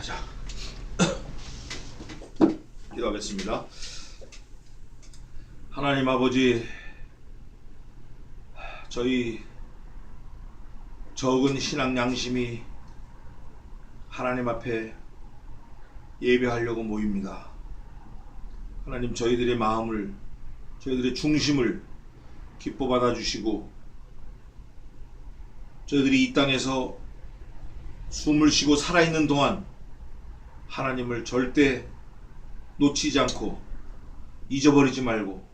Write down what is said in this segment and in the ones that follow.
자, 기도하겠습니다. 하나님 아버지, 저희 적은 신앙 양심이 하나님 앞에 예배하려고 모입니다. 하나님, 저희들의 마음을, 저희들의 중심을 기뻐 받아주시고, 저희들이 이 땅에서 숨을 쉬고 살아있는 동안 하나님을 절대 놓치지 않고 잊어버리지 말고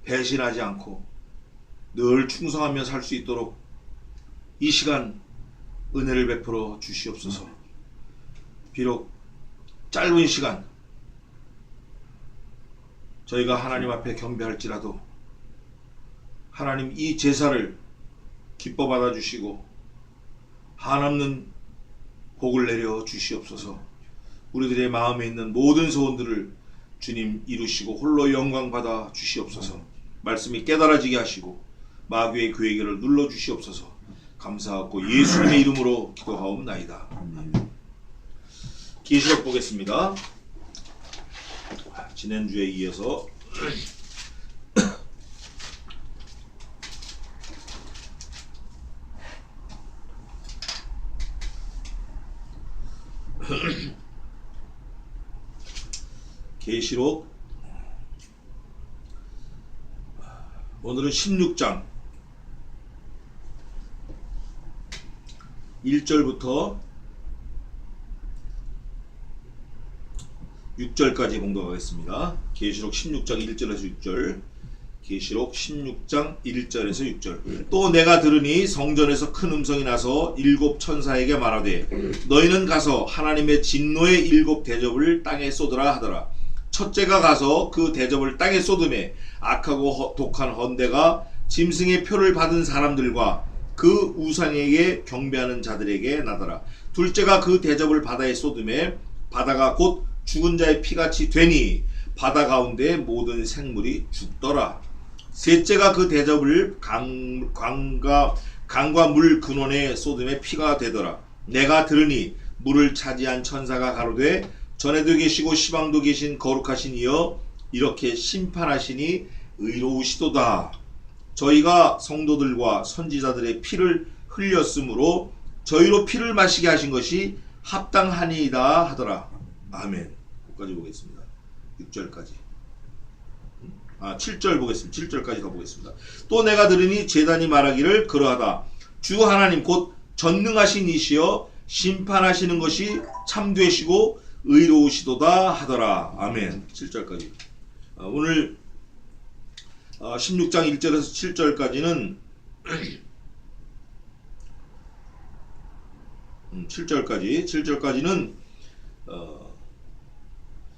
배신하지 않고 늘 충성하며 살 수 있도록 이 시간 은혜를 베풀어 주시옵소서. 비록 짧은 시간 저희가 하나님 앞에 경배할지라도 하나님 이 제사를 기뻐 받아 주시고 한없는 복을 내려 주시옵소서. 우리들의 마음에 있는 모든 소원들을 주님 이루시고 홀로 영광 받아 주시옵소서. 말씀이 깨달아지게 하시고 마귀의 괴계를 눌러 주시옵소서. 감사하고 예수님의 이름으로 기도하옵나이다. 계시록 보겠습니다. 지난주에 이어서 계시록 오늘은 16장 1절부터 6절까지 공독하겠습니다. 계시록 16장 1절에서 6절. 계시록 16장 1절에서 6절. 또 내가 들으니 성전에서 큰 음성이 나서 일곱 천사에게 말하되 너희는 가서 하나님의 진노의 일곱 대접을 땅에 쏟으라 하더라. 첫째가 가서 그 대접을 땅에 쏟음에 악하고 독한 헌대가 짐승의 표를 받은 사람들과 그 우상에게 경배하는 자들에게 나더라. 둘째가 그 대접을 바다에 쏟음에 바다가 곧 죽은 자의 피같이 되니 바다 가운데 모든 생물이 죽더라. 셋째가 그 대접을 강과 물 근원에 쏟음에 피가 되더라. 내가 들으니 물을 차지한 천사가 가로되 전에도 계시고 시방도 계신 거룩하신 이여 이렇게 심판하시니 의로우시도다. 저희가 성도들과 선지자들의 피를 흘렸으므로 저희로 피를 마시게 하신 것이 합당하니이다 하더라. 아멘. 여기까지 보겠습니다. 6절까지. 7절 보겠습니다. 7절까지 더 보겠습니다. 또 내가 들으니 제단이 말하기를 그러하다. 주 하나님 곧 전능하신 이시여 심판하시는 것이 참되시고 의로우시도다 하더라. 아멘. 7절까지. 오늘 16장 1절에서 7절까지는 7절까지는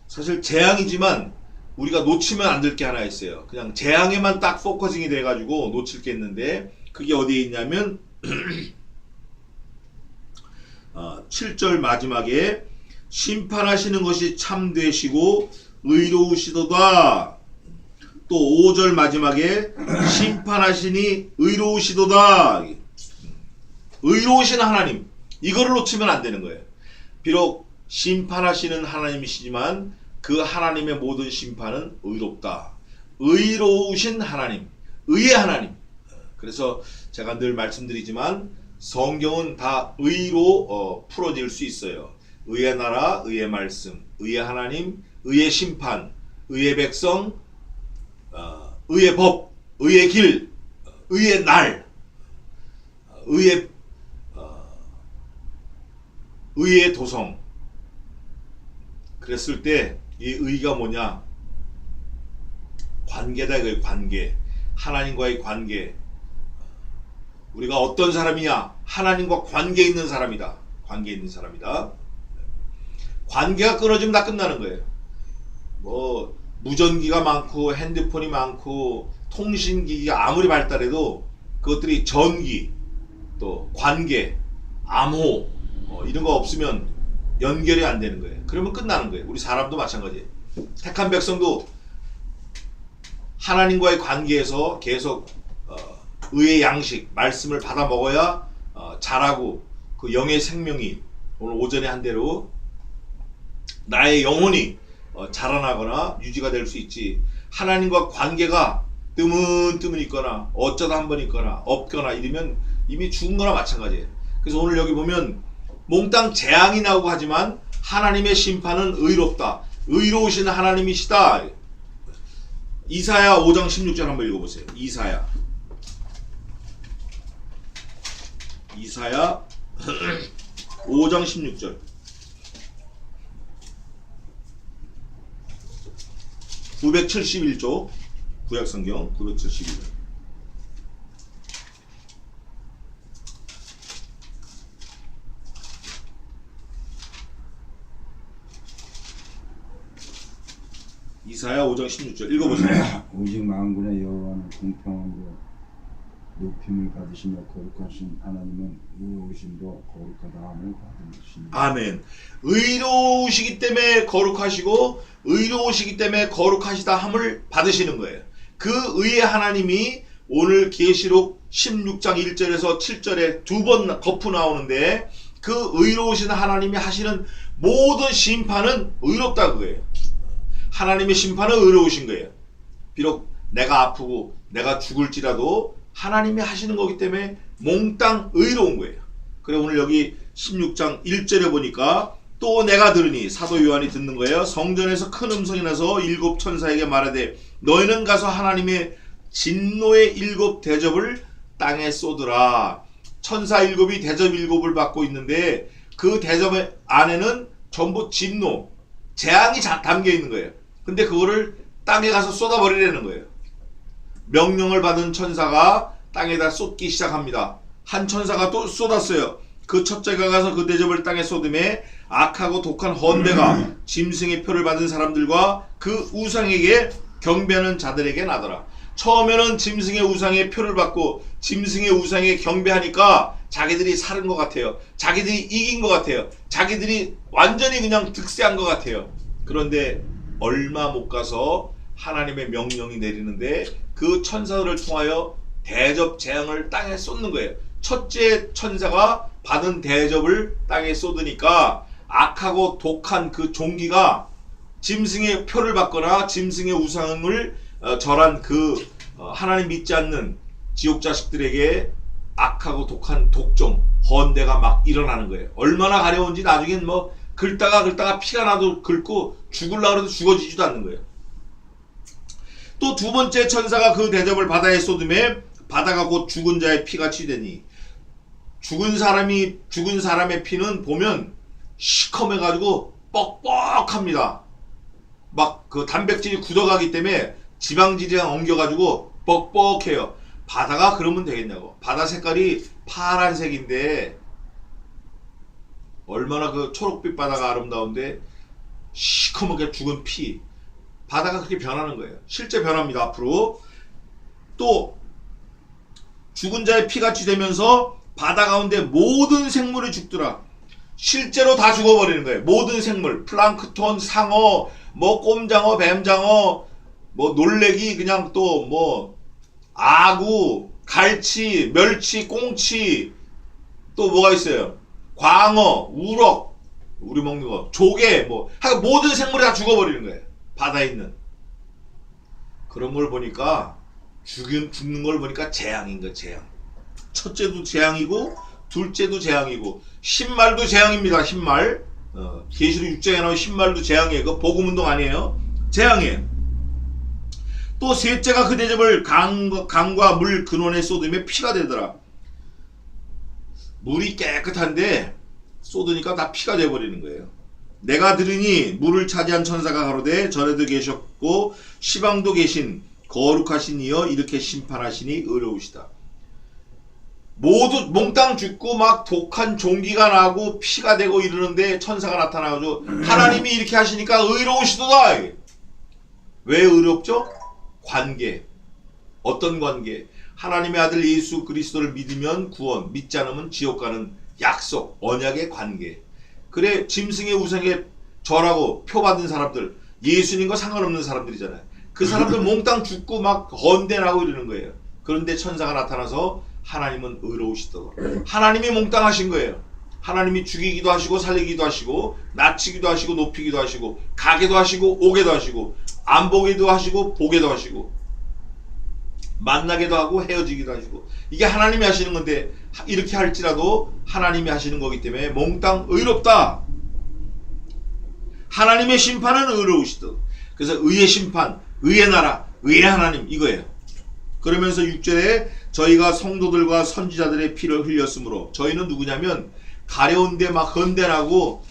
사실 재앙이지만 우리가 놓치면 안 될 게 하나 있어요. 그냥 재앙에만 딱 포커싱이 돼가지고 놓칠 게 있는데 그게 어디에 있냐면 7절 마지막에 심판하시는 것이 참되시고 의로우시도다. 또 5절 마지막에 심판하시니 의로우시도다. 의로우신 하나님, 이거를 놓치면 안 되는 거예요. 비록 심판하시는 하나님이시지만 그 하나님의 모든 심판은 의롭다. 의로우신 하나님, 의의 하나님. 그래서 제가 늘 말씀드리지만 성경은 다 의로 풀어질 수 있어요. 의의 나라, 의의 말씀, 의의 하나님, 의의 심판, 의의 백성, 의의 법, 의의 길, 의의 날, 의의 도성. 그랬을 때 이 의가 뭐냐? 관계다. 이거예요. 관계. 하나님과의 관계. 우리가 어떤 사람이냐? 하나님과 관계 있는 사람이다. 관계 있는 사람이다. 관계가 끊어지면 다 끝나는 거예요. 뭐 무전기가 많고 핸드폰이 많고 통신기기가 아무리 발달해도 그것들이 전기, 또 관계, 암호 이런 거 없으면 연결이 안 되는 거예요. 그러면 끝나는 거예요. 우리 사람도 마찬가지예요. 택한 백성도 하나님과의 관계에서 계속 의의 양식, 말씀을 받아 먹어야 자라고 그 영의 생명이 오늘 오전에 한 대로 나의 영혼이 자라나거나 유지가 될 수 있지. 하나님과 관계가 뜨문뜨문 있거나 어쩌다 한 번 있거나 없거나 이러면 이미 죽은 거나 마찬가지예요. 그래서 오늘 여기 보면 몽땅 재앙이 나오고 하지만 하나님의 심판은 의롭다. 의로우신 하나님이시다. 이사야 5장 16절 한번 읽어보세요. 이사야 5장 16절. (971조) 구약성경 971조. 이사야 5장 16절 읽어보세요. 오직 만군의 여호와는 공평하고 높임을 받으시며 거룩하신 하나님은 의로우심도 거룩하다함을 받으시니. 아멘. 의로우시기 때문에 거룩하시고 의로우시기 때문에 거룩하시다 함을 받으시는 거예요. 그 의의 하나님이 오늘 계시록 16장 1절에서 7절에 두 번 거푸 나오는데 그 의로우신 하나님이 하시는 모든 심판은 의롭다 그거예요. 하나님의 심판은 의로우신 거예요. 비록 내가 아프고 내가 죽을지라도 하나님이 하시는 거기 때문에 몽땅 의로운 거예요. 그래 오늘 여기 16장 1절에 보니까 또 내가 들으니 사도 요한이 듣는 거예요. 성전에서 큰 음성이 나서 일곱 천사에게 말하되 너희는 가서 하나님의 진노의 일곱 대접을 땅에 쏟으라. 천사 일곱이 대접 일곱을 받고 있는데 그 대접 안에는 전부 진노, 재앙이 담겨 있는 거예요. 근데 그거를 땅에 가서 쏟아버리라는 거예요. 명령을 받은 천사가 땅에다 쏟기 시작합니다. 한 천사가 또 쏟았어요. 그 첫째가 가서 그 대접을 땅에 쏟음에 악하고 독한 헌대가 짐승의 표를 받은 사람들과 그 우상에게 경배하는 자들에게 나더라. 처음에는 짐승의 우상의 표를 받고 짐승의 우상에 경배하니까 자기들이 살은 것 같아요. 자기들이 이긴 것 같아요. 자기들이 완전히 그냥 득세한 것 같아요. 그런데 얼마 못 가서 하나님의 명령이 내리는데 그 천사들을 통하여 대접 재앙을 땅에 쏟는 거예요. 첫째 천사가 받은 대접을 땅에 쏟으니까 악하고 독한 그 종기가 짐승의 표를 받거나 짐승의 우상을 절한 그 하나님 믿지 않는 지옥 자식들에게 악하고 독한 독종 헌대가 막 일어나는 거예요. 얼마나 가려운지 나중엔 뭐 긁다가 피가 나도 긁고 죽으려고 해도 죽어지지도 않는 거예요. 또 두 번째 천사가 그 대접을 바다에 쏟음에 바다가 곧 죽은 자의 피같이 되니 죽은 사람의 피는 보면 시커매가지고 뻑뻑합니다. 막 그 단백질이 굳어가기 때문에 지방질이랑 엉겨가지고 뻑뻑해요. 바다가 그러면 되겠냐고. 바다 색깔이 파란색인데 얼마나 그 초록빛 바다가 아름다운데 시커멓게 죽은 피. 바다가 그렇게 변하는 거예요. 실제 변합니다. 앞으로 또 죽은 자의 피같이 되면서 바다 가운데 모든 생물이 죽더라. 실제로 다 죽어버리는 거예요. 모든 생물, 플랑크톤, 상어, 뭐 꼼장어, 뱀장어, 뭐 놀래기, 그냥 또 뭐 아구, 갈치, 멸치, 꽁치, 또 뭐가 있어요? 광어, 우럭, 우리 먹는 거, 조개, 뭐 하여간 모든 생물이 다 죽어버리는 거예요. 바다에 있는. 그런 걸 보니까 죽는 걸 보니까 재앙인 거예요. 재앙. 첫째도 재앙이고 둘째도 재앙이고 신말도 재앙입니다. 신말. 계시록 6장에 나온 신말도 재앙이에요. 그거 복음운동 아니에요. 재앙이에요. 또 셋째가 그 대접을 강과 물 근원에 쏟으며 피가 되더라. 물이 깨끗한데 쏟으니까 다 피가 돼버리는 거예요. 내가 들으니 물을 차지한 천사가 가로되 전에도 계셨고 시방도 계신 거룩하신 이여 이렇게 심판하시니 의로우시다. 모두 몽땅 죽고 막 독한 종기가 나고 피가 되고 이러는데 천사가 나타나가지고 하나님이 이렇게 하시니까 의로우시도다. 왜 의롭죠? 관계. 어떤 관계? 하나님의 아들 예수 그리스도를 믿으면 구원, 믿지 않으면 지옥 가는 약속, 언약의 관계. 그래 짐승의 우상에 절하고 표 받은 사람들, 예수님과 상관없는 사람들이잖아요. 그 사람들 몽땅 죽고 막 헌대나고 이러는 거예요. 그런데 천사가 나타나서 하나님은 의로우시더라. 하나님이 몽땅 하신 거예요. 하나님이 죽이기도 하시고 살리기도 하시고 낮추기도 하시고 높이기도 하시고 가게도 하시고 오게도 하시고 안 보게도 하시고 보게도 하시고 만나게도 하고 헤어지기도 하시고 이게 하나님이 하시는 건데 이렇게 할지라도 하나님이 하시는 거기 때문에 몽땅 의롭다. 하나님의 심판은 의로우시듯. 그래서 의의 심판, 의의 나라, 의의 하나님 이거예요. 그러면서 6절에 저희가 성도들과 선지자들의 피를 흘렸으므로 저희는 누구냐면 가려운데 막 헌대하고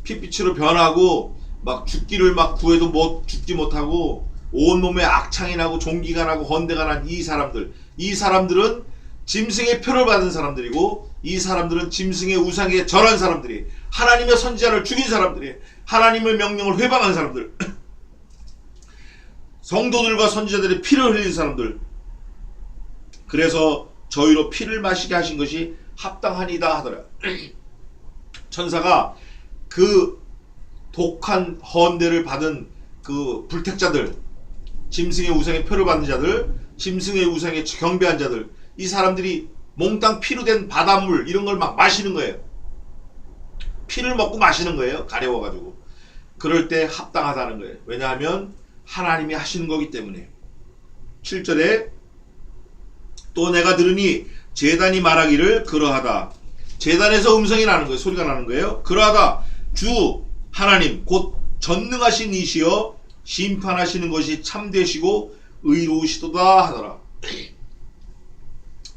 핏빛으로 변하고 막 죽기를 막 구해도 죽지 못하고 온몸에 악창이 나고 종기가 나고 헌대가 난 이 사람들은 짐승의 표를 받은 사람들이고 이 사람들은 짐승의 우상에 절한 사람들이 하나님의 선지자를 죽인 사람들이 하나님의 명령을 회방한 사람들 성도들과 선지자들의 피를 흘린 사람들. 그래서 저희로 피를 마시게 하신 것이 합당하니다 하더라. 천사가 그 독한 헌대를 받은 그 불택자들, 짐승의 우상의 표를 받는 자들, 짐승의 우상에 경배한 자들, 이 사람들이 몽땅 피로 된 바닷물 이런 걸 막 마시는 거예요. 피를 먹고 마시는 거예요. 가려워가지고. 그럴 때 합당하다는 거예요. 왜냐하면 하나님이 하시는 거기 때문에. 7절에 또 내가 들으니 제단이 말하기를 그러하다. 제단에서 음성이 나는 거예요. 소리가 나는 거예요. 그러하다. 주 하나님 곧 전능하신 이시여 심판하시는 것이 참되시고 의로우시도다 하더라.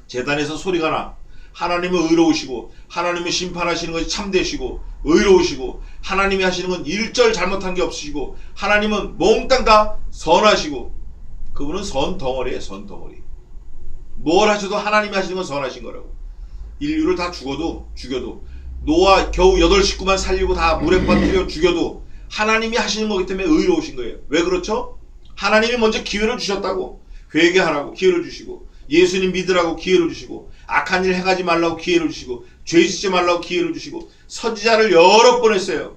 제단에서 소리가 나. 하나님은 의로우시고 하나님은 심판하시는 것이 참되시고 의로우시고 하나님이 하시는 건 일절 잘못한 게 없으시고 하나님은 몽땅 다 선하시고 그분은 선덩어리예요. 선덩어리. 뭘 하셔도 하나님이 하시는 건 선하신 거라고. 인류를 다 죽여도 노아 겨우 8식구만 살리고 다 물에 빠뜨려 죽여도 하나님이 하시는 거기 때문에 의로우신 거예요. 왜 그렇죠? 하나님이 먼저 기회를 주셨다고. 회개하라고 기회를 주시고 예수님 믿으라고 기회를 주시고 악한 일 해가지 말라고 기회를 주시고 죄 짓지 말라고 기회를 주시고 선지자를 여러 번 했어요.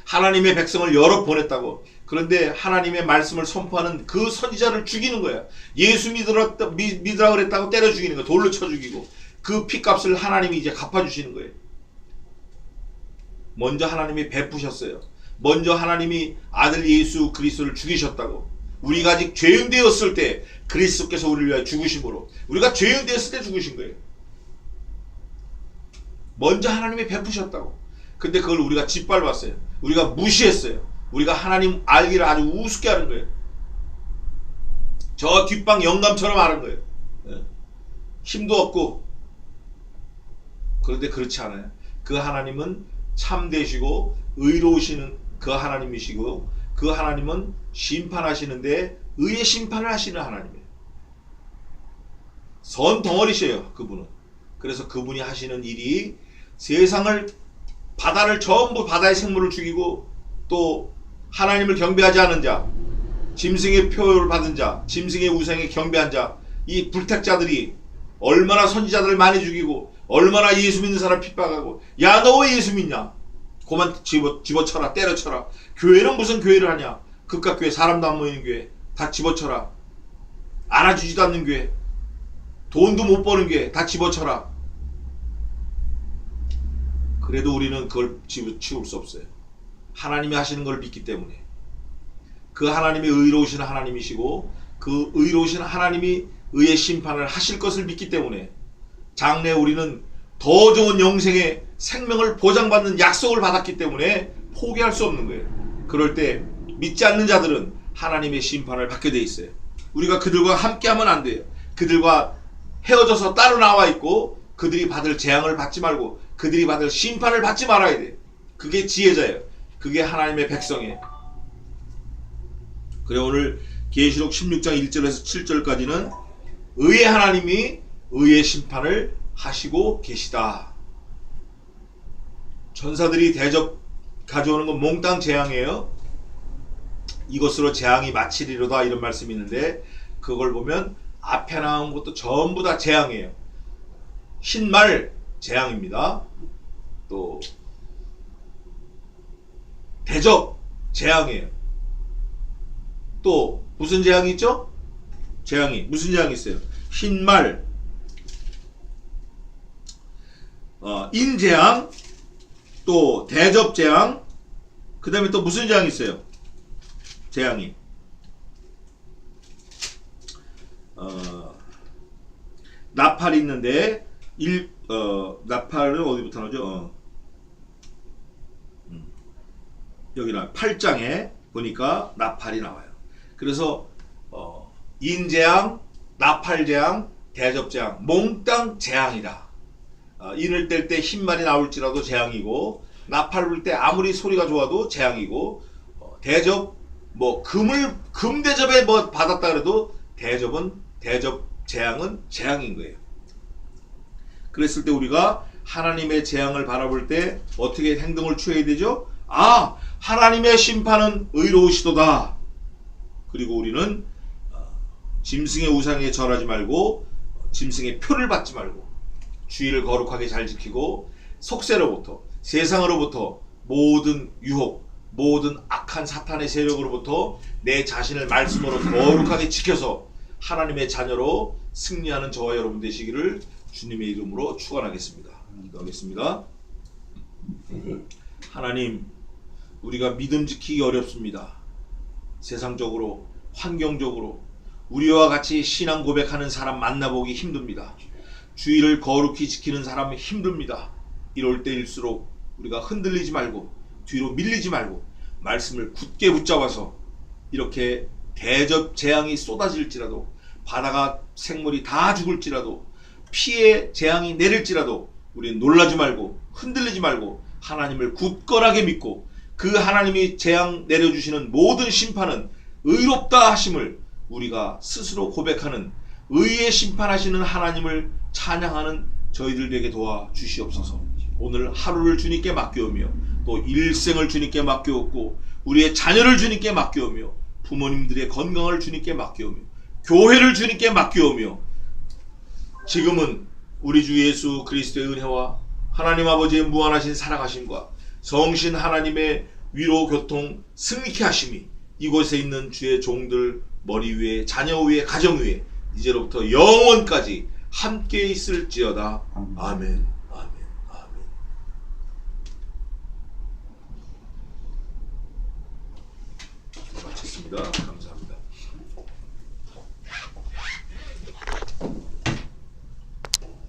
하나님의 백성을 여러 번 했다고. 그런데 하나님의 말씀을 선포하는 그 선지자를 죽이는 거야. 예수 믿으라 그랬다고 때려 죽이는 거야. 돌로 쳐 죽이고 그 피값을 하나님이 이제 갚아주시는 거예요. 먼저 하나님이 베푸셨어요. 먼저 하나님이 아들 예수 그리스도를 죽이셨다고. 우리가 아직 죄인 되었을 때 그리스도께서 우리를 위하여 죽으심으로 우리가 죄인 되었을 때 죽으신 거예요. 먼저 하나님이 베푸셨다고. 근데 그걸 우리가 짓밟았어요. 우리가 무시했어요. 우리가 하나님 알기를 아주 우습게 하는 거예요. 저 뒷방 영감처럼 하는 거예요. 힘도 없고. 그런데 그렇지 않아요. 그 하나님은 참되시고 의로우시는 그 하나님이시고 그 하나님은 심판하시는데 의의 심판을 하시는 하나님이에요. 선 덩어리셔요. 그분은. 그래서 그분이 하시는 일이 세상을 바다를 전부 바다의 생물을 죽이고 또 하나님을 경배하지 않은 자, 짐승의 표를 받은 자, 짐승의 우상에 경배한 자, 이 불택자들이 얼마나 선지자들을 많이 죽이고 얼마나 예수 믿는 사람 핍박하고 야 너 왜 예수 믿냐? 그만 집어쳐라 때려쳐라. 교회는 무슨 교회를 하냐? 극각교회 사람도 안 모이는 교회 다 집어쳐라. 알아주지도 않는 교회 돈도 못 버는 교회 다 집어쳐라. 그래도 우리는 그걸 치울 수 없어요. 하나님이 하시는 걸 믿기 때문에. 그 하나님이 의로우신 하나님이시고 그 의로우신 하나님이 의의 심판을 하실 것을 믿기 때문에 장래 우리는 더 좋은 영생의 생명을 보장받는 약속을 받았기 때문에 포기할 수 없는 거예요. 그럴 때 믿지 않는 자들은 하나님의 심판을 받게 돼 있어요. 우리가 그들과 함께하면 안 돼요. 그들과 헤어져서 따로 나와 있고 그들이 받을 재앙을 받지 말고 그들이 받을 심판을 받지 말아야 돼요. 그게 지혜자예요. 그게 하나님의 백성이에요. 그래 오늘 계시록 16장 1절에서 7절까지는 의의 하나님이 의의 심판을 하시고 계시다. 천사들이 대접 가져오는 건 몽땅 재앙이에요. 이것으로 재앙이 마치리로다 이런 말씀이 있는데 그걸 보면 앞에 나온 것도 전부 다 재앙이에요. 흰말 재앙입니다. 또 대접 재앙이에요. 또 무슨 재앙이 있죠? 무슨 재앙이 있어요? 흰말 인재앙, 또 대접재앙, 그 다음에 또 무슨 재앙이 있어요? 재앙이 나팔이 있는데 나팔은 어디부터 나오죠? 여기나 8장에 보니까 나팔이 나와요. 그래서 인재앙, 나팔재앙, 대접재앙, 몽땅 재앙이다. 인을 뗄 때 흰말이 나올지라도 재앙이고, 나팔 불 때 아무리 소리가 좋아도 재앙이고, 대접 뭐 금 대접에 뭐 받았다 그래도 대접 재앙은 재앙인 거예요. 그랬을 때 우리가 하나님의 재앙을 바라볼 때 어떻게 행동을 취해야 되죠? 하나님의 심판은 의로우시도다. 그리고 우리는 짐승의 우상에 절하지 말고 짐승의 표를 받지 말고 주의를 거룩하게 잘 지키고 속세로부터 세상으로부터 모든 유혹, 모든 악한 사탄의 세력으로부터 내 자신을 말씀으로 거룩하게 지켜서 하나님의 자녀로 승리하는 저와 여러분 되시기를 주님의 이름으로 축원하겠습니다. 기도하겠습니다. 하나님, 우리가 믿음 지키기 어렵습니다. 세상적으로, 환경적으로 우리와 같이 신앙 고백하는 사람 만나보기 힘듭니다. 주의를 거룩히 지키는 사람은 힘듭니다. 이럴 때일수록 우리가 흔들리지 말고 뒤로 밀리지 말고 말씀을 굳게 붙잡아서 이렇게 대접 재앙이 쏟아질지라도 바다가 생물이 다 죽을지라도 피해 재앙이 내릴지라도 우리는 놀라지 말고 흔들리지 말고 하나님을 굳건하게 믿고 그 하나님이 재앙 내려주시는 모든 심판은 의롭다 하심을 우리가 스스로 고백하는 의의 심판하시는 하나님을 찬양하는 저희들 되게 도와주시옵소서. 오늘 하루를 주님께 맡겨오며 또 일생을 주님께 맡겨오고 우리의 자녀를 주님께 맡겨오며 부모님들의 건강을 주님께 맡겨오며 교회를 주님께 맡겨오며 지금은 우리 주 예수 그리스도의 은혜와 하나님 아버지의 무한하신 사랑하심과 성신 하나님의 위로 교통 승리케 하심이 이곳에 있는 주의 종들 머리 위에 자녀 위에 가정 위에 이제로부터 영원까지 함께 있을지어다. 아멘. 아멘. 아멘. 마쳤습니다.